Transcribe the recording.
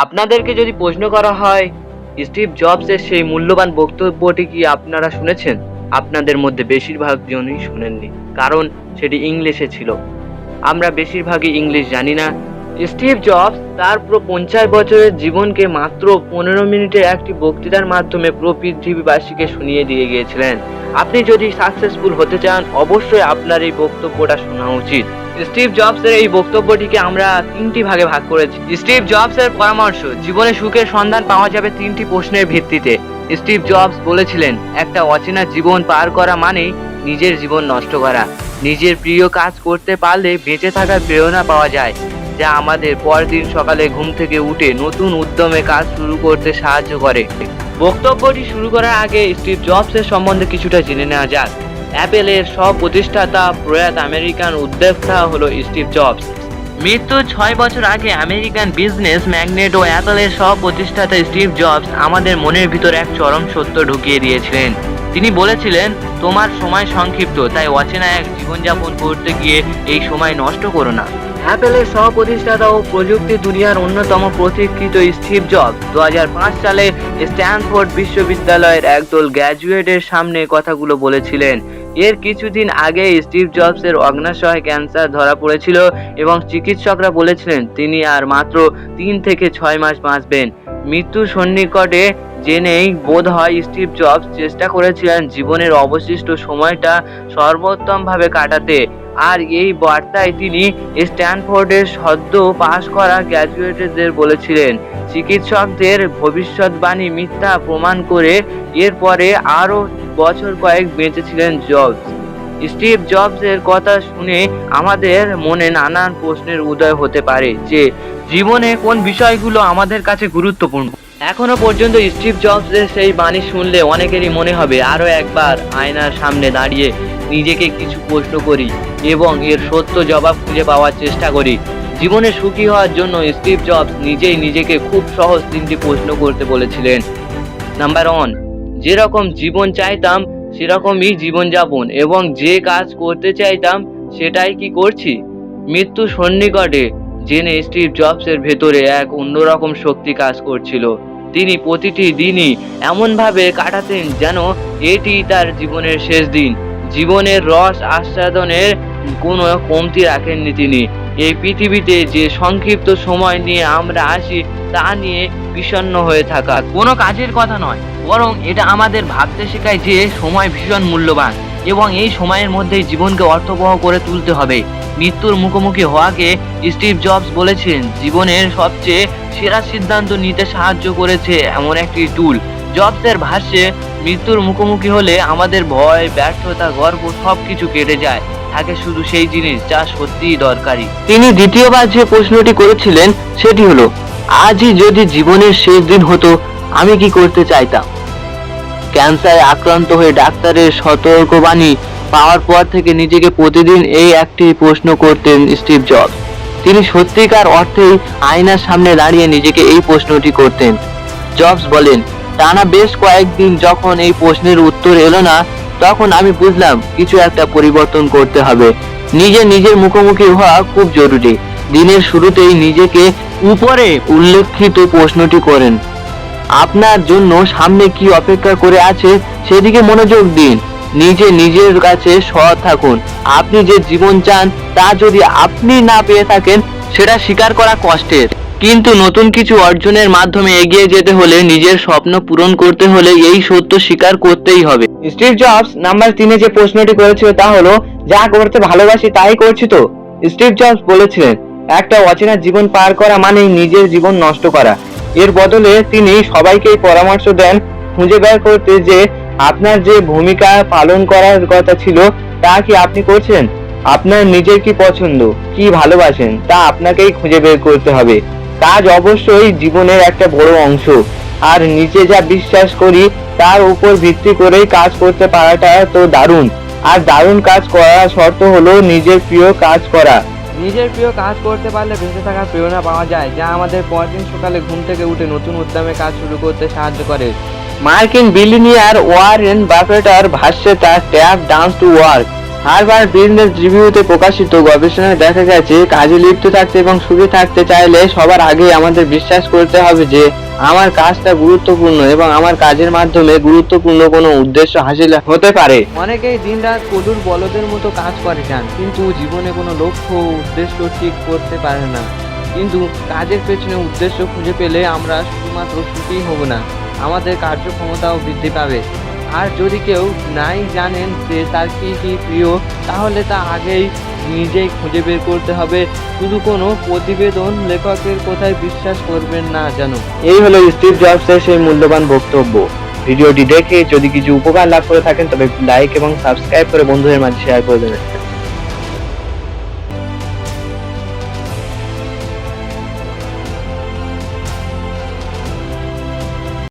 আপনাদেরকে যদি প্রশ্ন করা হয় স্টিভ জবসের সেই মূল্যবান বক্তব্যটি কি আপনারা শুনেছেন, আপনাদের মধ্যে বেশিরভাগ জনই শুনেননি, কারণ সেটি ইংলিশে ছিল। আমরা বেশিরভাগই ইংলিশ জানি না। স্টিভ জবস তার পুরো 50 বছরের জীবনকে মাত্র 15 মিনিটের একটি বক্তৃতার মাধ্যমে পুরো পৃথিবীবাসীকে শুনিয়ে দিয়ে গিয়েছিলেন। আপনি যদি সাকসেসফুল হতে চান, অবশ্যই আপনার এই বক্তব্যটা শোনা উচিত। স্টিভ জবসের এই বক্তব্যটিকে আমরা 3টি ভাগে ভাগ করেছি। স্টিভ জবসের পরামর্শ: জীবনে সুখের সন্ধান পাওয়া যাবে 3টি প্রশ্নের ভিত্তিতে। স্টিভ জবস বলেছিলেন, একটা অচেনা জীবন পার করা মানেই নিজের জীবন নষ্ট করা। নিজের প্রিয় কাজ করতে পারলে বেঁচে থাকার প্রেরণা পাওয়া যায়, যা আমাদের পরদিন সকালে ঘুম থেকে উঠে নতুন উদ্যমে কাজ শুরু করতে সাহায্য করে। বক্তব্যটি শুরু করার আগে স্টিভ জবসের সম্বন্ধে কিছুটা জেনে নেওয়া যাক। অ্যাপেলের সহ-প্রতিষ্ঠাতা প্রয়াত আমেরিকান উদ্যোক্তা হলো স্টিভ জবস। মৃত্যুর 6 বছর আগে আমেরিকান বিজনেস ম্যাগনেট ও অ্যাপেলের সহ-প্রতিষ্ঠাতা স্টিভ জবস আমাদের মনের ভিতর এক চরম সত্য ঢুকিয়ে দিয়েছিলেন। তিনি বলেছিলেন, তোমার সময় সংক্ষিপ্ত, তাই অচেনা এক জীবনযাপন করতে গিয়ে এই সময় নষ্ট করো না। অ্যাপেলের সহ-প্রতিষ্ঠাতা ও প্রযুক্তি দুনিয়ার অন্যতম প্রতীক্ষিত স্টিভ জবস 2005 সালে স্ট্যানফোর্ড বিশ্ববিদ্যালয়ের একদল গ্র্যাজুয়েটের সামনে কথাগুলো বলেছিলেন। এর কিছুদিন আগে স্টিভ জবসের অগ্ন্যাশয় ক্যান্সার ধরা পড়েছিল এবং চিকিৎসকরা বলেছিলেন তিনি আর মাত্র 3 থেকে 6 মাস বাঁচবেন। মৃত্যুর সন্নিকটে জেনেই বোধ হয় স্টিভ জবস চেষ্টা করেছিলেন জীবনের অবশিষ্ট সময়টা সর্বোত্তমভাবে কাটাতে। আর এই বার্তায় তিনি স্ট্যানফোর্ডের সদ্য পাশ করা গ্র্যাজুয়েটদের বলেছিলেন। চিকিৎসকদের ভবিষ্যৎবাণী মিথ্যা প্রমাণ করে এরপরে আরও বছর কয়েক বেঁচেছিলেন জবস। স্টিভ জবসের কথা শুনে আমাদের মনে নানান প্রশ্নের উদয় হতে পারে যে জীবনে কোন বিষয়গুলো আমাদের কাছে গুরুত্বপূর্ণ। এখনো পর্যন্ত স্টিভ জবসের সেই বাণী শুনলে অনেকেরই মনে হবে আরও একবার আয়নার সামনে দাঁড়িয়ে নিজেকে কিছু প্রশ্ন করি এবং এর সত্য জবাব খুঁজে পাওয়ার চেষ্টা করি। জীবনে সুখী হওয়ার জন্য স্টিভ জবস নিজেই নিজেকে খুব সহজ 3টি প্রশ্ন করতে বলেছিলেন। নাম্বার 1, যেরকম জীবন চাইতাম সেরকমই জীবনযাপন, এবং যে কাজ করতে চাইতাম সেটাই কি করছি। মৃত্যু সন্নিকটে জেনে স্টিভ জবসের ভেতরে এক অন্যরকম শক্তি কাজ করছিল। তিনি প্রতিটি দিনই এমনভাবে কাটাতেন যেন এটি তার জীবনের শেষ দিন। জীবনের রস আস্বাদনের কোনো কমতি রাখেননি তিনি। এই পৃথিবীতে যে সংক্ষিপ্ত সময় নিয়ে আমরা আসি তা নিয়ে বিষণ্ণ হয়ে থাকা কোনো কাজের কথা নয়, বরং এটা আমাদের ভাবতে শেখায় যে সময় ভীষণ মূল্যবান এবং এই সময়ের মধ্যেই জীবনকে অর্থবহ করে তুলতে হবে। মৃত্যুর মুখোমুখি হওয়াকে স্টিভ জবস বলেছেন জীবনের সবচেয়ে সেরা সিদ্ধান্ত নিতে সাহায্য করেছে এমন একটি টুল। জবসের ভাষ্যে, মৃত্যুর মুখোমুখি হলে আমাদের ভয়, ব্যর্থতা, গর্ব সবকিছু কেটে যায়, থাকে শুধু সেই জিনিস যা সত্যিই দরকারি। তিনি দ্বিতীয়বার যে প্রশ্নটি করেছিলেন সেটি হলো, আজই যদি জীবনের শেষ দিন হতো আমি কি করতে চাইতাম। ক্যান্সারে আক্রান্ত হয়ে ডাক্তারের সতর্কবাণী পাওয়ার পর থেকে নিজেকে প্রতিদিন এই একটি প্রশ্ন করতেন স্টিভ জবস। তিনি সত্যিকার অর্থেই আয়নার সামনে দাঁড়িয়ে নিজেকে এই প্রশ্নটি করতেন। জবস বলেন, টানা বেশ কয়েকদিন যখন এই প্রশ্নের উত্তর এলো না, তখন আমি বুঝলাম কিছু একটা পরিবর্তন করতে হবে। নিজের মুখোমুখি হওয়া খুব জরুরি। দিনের শুরুতেই নিজেকে উপরে উল্লেখিত প্রশ্নটি করেন। আপনার জন্য সামনে কি অপেক্ষা করে আছে সেদিকে মনোযোগ দিন। নিজের কাছে সৎ থাকুন। আপনি যে জীবন চান তা যদি আপনি না পেয়ে থাকেন সেটা স্বীকার করা কষ্টের, কিন্তু নতুন কিছু অর্জনের মাধ্যমে এগিয়ে যেতে হলে, নিজের স্বপ্ন পূরণ করতে হলে এই সত্য স্বীকার করতেই হবে। স্টিভ জবস নাম্বার 3 যে প্রশ্নটি করেছিল তা হলো, যা করতে ভালোবাসি তাই করছি তো। স্টিভ জবস বলেছিলেন, একটা অচেনা জীবন পার করা মানেই নিজের জীবন নষ্ট করা। এর বদলে তিনি সবাইকেই পরামর্শ দেন খুঁজে বের করতে যে আপনার যে ভূমিকা পালন করার কথা ছিল তা কি আপনি করছেন। আপনার নিজের কি পছন্দ, কি ভালোবাসেন তা আপনাকেই খুঁজে বের করতে হবে। কাজ অবশ্যই জীবনের একটা বড় অংশ, আর নিজে যা বিশ্বাস করি তার উপর ভিত্তি করেই কাজ করতে পারাটা তো দারুণ। আর দারুণ কাজ করার শর্ত হলো নিজের প্রিয় কাজ করা। নিজের প্রিয় কাজ করতে পারলে বেঁচে থাকার প্রেরণা পাওয়া যায়, যা আমাদের পরদিন সকালে ঘুম থেকে উঠে নতুন উদ্যমে কাজ শুরু করতে সাহায্য করে। মার্কিন বিলিনিয়ার ওয়ারেন বাফেটার ভাষ্যে তার tap dance to work Harvard Business রিভিউতে প্রকাশিত গবেষণায় দেখা গেছে কাজে লিপ্ত থাকতে এবং সুখী থাকতে চাইলে সবার আগে আমাদের বিশ্বাস করতে হবে যে আমার কাজটা গুরুত্বপূর্ণ এবং আমার কাজের মাধ্যমে গুরুত্বপূর্ণ কোনো উদ্দেশ্য হাসিল হতে পারে। অনেকেই দিনরাত কঠোর বলদের মতো কাজ করে যান, কিন্তু জীবনে কোনো লক্ষ্য ও উদ্দেশ্য ঠিক করতে পারে না। কিন্তু কাজের পেছনে উদ্দেশ্য খুঁজে পেলে আমরা শুধুমাত্র সুখী হব না, আমাদের কার্যক্ষমতাও বৃদ্ধি পাবে। আর যদি কেউ নাই জানেন যে তার কি কি প্রিয়, তাহলে তা আগেই নিজেই খুঁজে বের করতে হবে। শুধু কোনো প্রতিবেদন লেখকের কথায় বিশ্বাস করবেন না যেন। এই হলো স্টিভ জবসের সেই মূল্যবান বক্তব্য। ভিডিওটি দেখে যদি কিছু উপকার লাভ করে থাকেন তবে লাইক এবং সাবস্ক্রাইব করে বন্ধুদের মাঝে শেয়ার করে দেবেন।